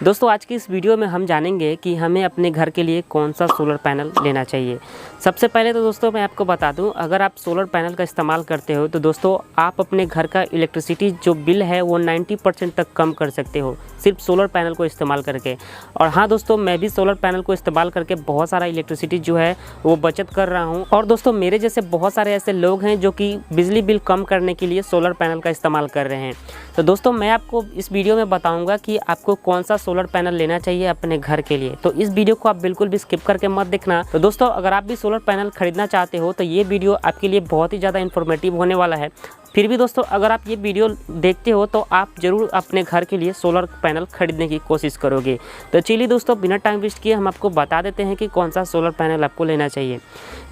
दोस्तों आज की इस वीडियो में हम जानेंगे कि हमें अपने घर के लिए कौन सा सोलर पैनल लेना चाहिए। सबसे पहले तो दोस्तों मैं आपको बता दूं, अगर आप सोलर पैनल का इस्तेमाल करते हो तो दोस्तों आप अपने घर का इलेक्ट्रिसिटी जो बिल है वो 90% तक कम कर सकते हो सिर्फ सोलर पैनल को इस्तेमाल करके। और हाँ दोस्तों, मैं भी सोलर पैनल को इस्तेमाल करके बहुत सारा इलेक्ट्रिसिटी जो है वो बचत कर रहा हूँ। और दोस्तों मेरे जैसे बहुत सारे ऐसे लोग हैं जो कि बिजली बिल कम करने के लिए सोलर पैनल का इस्तेमाल कर रहे हैं। तो दोस्तों मैं आपको इस वीडियो में बताऊँगा कि आपको कौन सा सोलर पैनल लेना चाहिए अपने घर के लिए। तो इस वीडियो को आप बिल्कुल भी स्किप करके मत देखना। तो दोस्तों अगर आप भी सोलर पैनल खरीदना चाहते हो तो ये वीडियो आपके लिए बहुत ही ज़्यादा इन्फॉर्मेटिव होने वाला है। फिर भी दोस्तों अगर आप ये वीडियो देखते हो तो आप ज़रूर अपने घर के लिए सोलर पैनल खरीदने की कोशिश करोगे। तो चलिए दोस्तों बिना टाइम वेस्ट किए हम आपको बता देते हैं कि कौन सा सोलर पैनल आपको लेना चाहिए।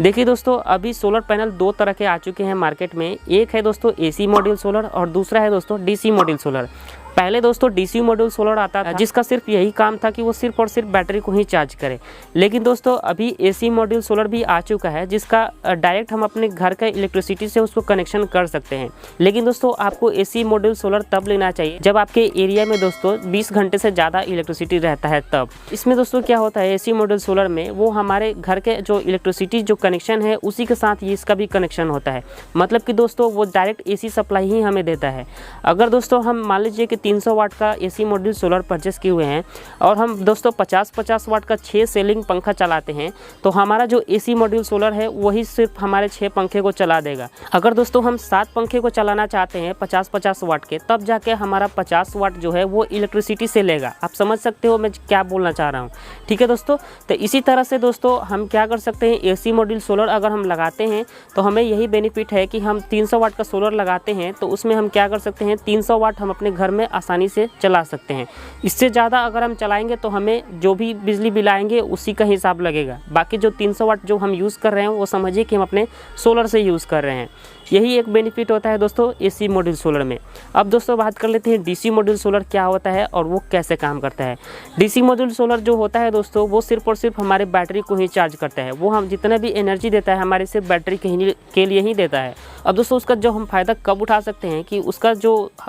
देखिए दोस्तों, अभी सोलर पैनल दो तरह के आ चुके हैं मार्केट में। एक है दोस्तों एसी मॉड्यूल सोलर और दूसरा है दोस्तों डीसी मॉड्यूल सोलर। पहले दोस्तों डीसी मॉड्यूल सोलर आता था जिसका सिर्फ यही काम था कि वो सिर्फ और सिर्फ बैटरी को ही चार्ज करे। लेकिन दोस्तों अभी एसी मॉड्यूल सोलर भी आ चुका है जिसका डायरेक्ट हम अपने घर का इलेक्ट्रिसिटी से उसको कनेक्शन कर सकते हैं। लेकिन दोस्तों आपको एसी मॉड्यूल सोलर तब लेना चाहिए जब आपके एरिया में दोस्तों 20 घंटे से ज़्यादा इलेक्ट्रिसिटी रहता है तब। इसमें दोस्तों क्या होता है, एसी मॉड्यूल सोलर में वो हमारे घर के जो इलेक्ट्रिसिटी जो कनेक्शन है उसी के साथ ये इसका भी कनेक्शन होता है। मतलब कि दोस्तों वो डायरेक्ट एसी सप्लाई ही हमें देता है। अगर दोस्तों हम मान लीजिए कि 300 वाट का एसी मॉड्यूल सोलर परचेस किए हुए हैं और हम दोस्तों 50-50 वाट का 6 सेलिंग पंखा चलाते हैं तो हमारा जो एसी मॉड्यूल सोलर है वही सिर्फ हमारे 6 पंखे को चला देगा। अगर दोस्तों हम 7 पंखे को चलाना चाहते हैं 50-50 वाट के, तब जाके हमारा 50 वाट जो है वो इलेक्ट्रिसिटी से लेगा। आप समझ सकते हो मैं क्या बोलना चाह रहा हूँ, ठीक है दोस्तों। तो इसी तरह से दोस्तों हम क्या कर सकते हैं, एसी मॉड्यूल सोलर अगर हम लगाते हैं तो हमें यही बेनिफिट है कि हम 300 वाट का सोलर लगाते हैं तो उसमें हम क्या कर सकते हैं, 300 वाट हम अपने घर में आसानी से चला सकते हैं। इससे ज़्यादा अगर हम चलाएंगे तो हमें जो भी बिजली बिल आएंगे उसी का हिसाब लगेगा। बाकी जो 300 वाट जो हम यूज़ कर रहे हैं वो समझिए कि हम अपने सोलर से यूज़ कर रहे हैं। यही एक बेनिफिट होता है दोस्तों एसी मॉड्यूल सोलर में। अब दोस्तों बात कर लेते हैं डीसी मॉड्यूल सोलर क्या होता है और वो कैसे काम करता है। डीसी मॉड्यूल सोलर जो होता है दोस्तों वो सिर्फ और सिर्फ हमारे बैटरी को ही चार्ज करता है। वो हम जितना भी एनर्जी देता है हमारे सिर्फ बैटरी के लिए ही देता है। अब दोस्तों उसका जो हम फ़ायदा कब उठा सकते हैं कि उसका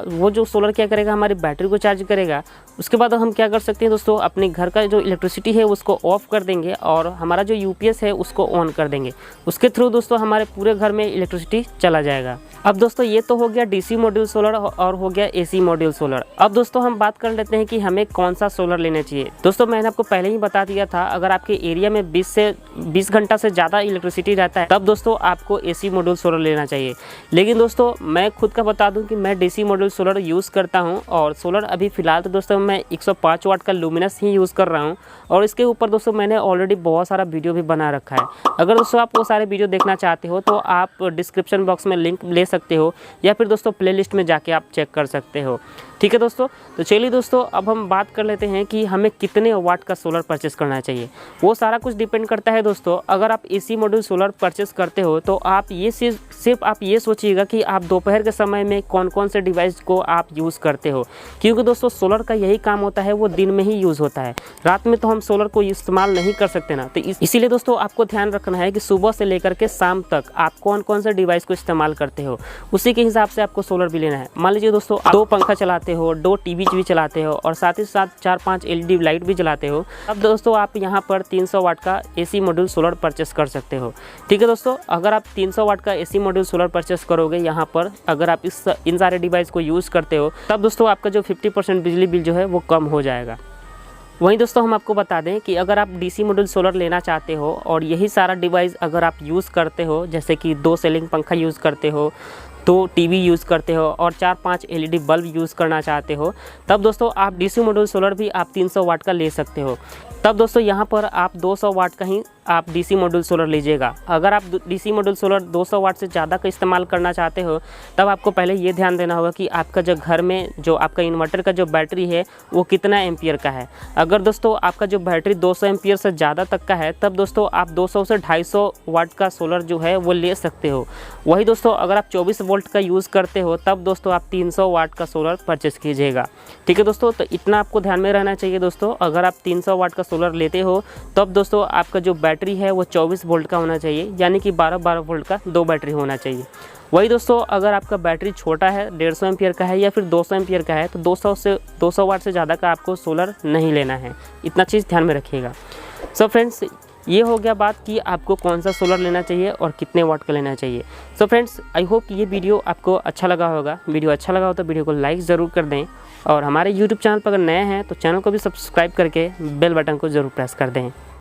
वो जो सोलर क्या करेगा, हमारी बैटरी को चार्ज करेगा। उसके बाद हम क्या कर सकते हैं दोस्तों, अपने घर का जो इलेक्ट्रिसिटी है उसको ऑफ कर देंगे और हमारा जो यूपीएस है उसको ऑन कर देंगे। उसके थ्रू दोस्तों हमारे पूरे घर में इलेक्ट्रिसिटी चला जाएगा। अब दोस्तों ये तो हो गया डीसी मॉड्यूल सोलर और हो गया एसी मॉड्यूल सोलर। अब दोस्तों हम बात कर लेते हैं कि हमें कौन सा सोलर लेना चाहिए। दोस्तों मैंने आपको पहले ही बता दिया था, अगर आपके एरिया में 20 घंटा से ज़्यादा इलेक्ट्रिसिटी रहता है तब दोस्तों आपको एसी मॉड्यूल सोलर लेना चाहिए। लेकिन दोस्तों मैं खुद का बता दूं कि मैं डीसी मॉड्यूल सोलर यूज़ करता हूं और सोलर अभी फ़िलहाल तो दोस्तों मैं 105 वाट का लुमिनस ही यूज़ कर रहा हूं और इसके ऊपर दोस्तों मैंने ऑलरेडी बहुत सारा वीडियो भी बना रखा है। अगर दोस्तों आप वो सारे वीडियो देखना चाहते हो तो आप डिस्क्रिप्शन बॉक्स में लिंक ले सकते हो या फिर दोस्तों प्लेलिस्ट में जाके आप चेक कर सकते हो, ठीक है दोस्तों। तो चलिए दोस्तों अब हम बात कर लेते हैं कि हमें कितने वाट का सोलर परचेस करना चाहिए। वो सारा कुछ डिपेंड करता है दोस्तों। अगर आप एसी मॉड्यूल सोलर परचेस करते हो तो आप ये सिर्फ आप ये सोचिएगा कि आप दोपहर के समय में कौन कौन से डिवाइस को आप यूज़ करते हो, क्योंकि दोस्तों सोलर का यही काम होता है, वो दिन में ही यूज़ होता है। रात में तो हम सोलर को इस्तेमाल नहीं कर सकते ना। तो इसीलिए दोस्तों आपको ध्यान रखना है कि सुबह से लेकर के शाम तक आप कौन कौन से डिवाइस को इस्तेमाल करते हो, उसी के हिसाब से आपको सोलर भी लेना है। मान लीजिए दोस्तों 2 पंखा चलाते हो, 2 टीवी भी चलाते हो और साथ ही साथ 4-5 एलईडी लाइट भी जलाते हो, अब दोस्तों आप यहाँ पर 300 वाट का एसी मॉड्यूल सोलर परचेस कर सकते हो, ठीक है दोस्तों। अगर आप 300 वाट का एसी मॉड्यूल सोलर परचेस करोगे यहाँ पर, अगर आप इन सारे डिवाइस को यूज़ करते हो तब दोस्तों आपका जो 50% बिजली बिल जो है वो कम हो जाएगा। वहीं दोस्तों हम आपको बता दें कि अगर आप डीसी मॉड्यूल सोलर लेना चाहते हो और यही सारा डिवाइस अगर आप यूज़ करते हो, जैसे कि 2 सीलिंग पंखा यूज़ करते हो, 2 टीवी यूज़ करते हो और 4-5 एलईडी बल्ब यूज़ करना चाहते हो, तब दोस्तों आप डीसी मॉड्यूल सोलर भी आप 300 वाट का ले सकते हो। तब दोस्तों यहाँ पर आप 200 वाट का ही आप डीसी मॉड्यूल सोलर लीजिएगा। अगर आप डीसी मॉड्यूल सोलर 200 वाट से ज़्यादा का इस्तेमाल करना चाहते हो तब आपको पहले ये ध्यान देना होगा कि आपका जो घर में जो आपका इन्वर्टर का जो बैटरी है वो कितना एम्पियर का है। अगर दोस्तों आपका जो बैटरी 200 एम्पियर से ज़्यादा तक का है तब दोस्तों आप 200 से 250 वाट का सोलर जो है वो ले सकते हो। वही दोस्तों अगर आप 24 वोल्ट का यूज़ करते हो तब दोस्तों आप 300 वाट का सोलर परचेस कीजिएगा, ठीक है दोस्तों। तो इतना आपको ध्यान में रहना चाहिए दोस्तों। अगर आप 300 वाट का सोलर लेते हो तब दोस्तों आपका जो बैटरी है वो 24 वोल्ट का होना चाहिए, यानी कि 12-12 वोल्ट का 2 बैटरी होना चाहिए। वही दोस्तों अगर आपका बैटरी छोटा है, 150 एम्पियर का है या फिर 200 एम्पियर का है, तो 200 वाट से ज़्यादा का आपको सोलर नहीं लेना है। इतना चीज़ ध्यान में रखिएगा। सो फ्रेंड्स, ये हो गया बात कि आपको कौन सा सोलर लेना चाहिए और कितने वाट का लेना चाहिए। सो फ्रेंड्स, आई होप कि ये वीडियो आपको अच्छा लगा होगा। वीडियो अच्छा लगा हो तो वीडियो को लाइक ज़रूर कर दें, और हमारे यूट्यूब चैनल पर अगर नए हैं तो चैनल को भी सब्सक्राइब करके बेल बटन को ज़रूर प्रेस कर दें।